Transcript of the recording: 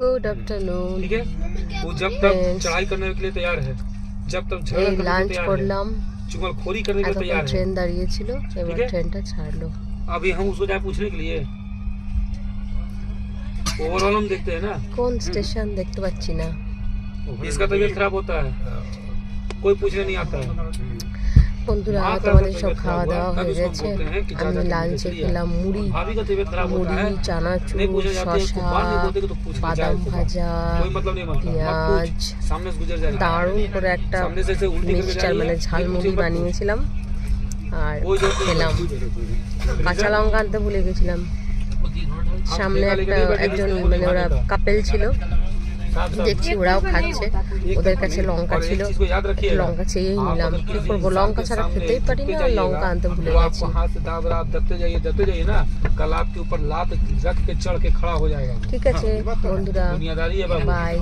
Good afternoon. ठीक है, वो जब तक चढ़ाई करने के लिए तैयार है, जब तक झगड़ा करने के লাঞ্চ लिए तैयार করলাম, है, चुगलखोरी करने के लिए এতক্ষণ तैयार है। ট্রেন দাঁড়িয়ে ছিল, এবার है? ট্রেনটা ছাড়লো। अभी हम उसको जाए पूछने के लिए ओवरऑल हम देखते हैं ना, কোন স্টেশন দেখতে পাচ্ছি না। इसका तबीयत खराब होता है, कोई पूछने नहीं आता है। বন্ধুরা माँ का তোমাদের तबीयत সব खराब খাওয়া हुआ है, দাওয়া तब হয়ে इसको গেছে। बोलते हैं कि আমি चाचा লাঞ্চে तबीयत খেলাম মুড়ি, भाभी का तबीयत खराब होता है, চানাচুর, नहीं पूछने जाते हैं, उसको শসা, बात नहीं बोलते कि तो पूछ के जाए বাদাম उसको। ভাজা, कोई मतलब नहीं बनता, मत পেঁয়াজ, पूछ, सामने से गुजर जाएगा। দারুণ করে একটা सामने से ऐसे उल्टी करके মিক্সচার जा মানে रही है, ঝালমুড়ি नहीं पूछे मत বানিয়েছিলাম আর कोई जरूरत नहीं খেলাম। है। কাঁচা লঙ্কা আনতে ভুলে গেছিলাম। সামনে একটা একজন মানে ওরা কাপেল ছিল, দেখছি ওরাও খাচ্ছে, ওদের কাছে লঙ্কা और ছিল, एक चीज को याद একটু रखिएगा, লঙ্কা চেয়েই आप নিলাম। अगर কি किसी করবো, इंसान লঙ্কা के ছাড়া सामने খেতেই पारी देखते না, जाइएगा, লঙ্কা आनते भूले तो গেছি। आपको हाथ से दाब आप दबते जाइए ना, कल आपके ऊपर लात रख के चढ़ के खड़ा हो जाएगा। ঠিক আছে বন্ধুরা, दुनियादारी है बाबू। বাই।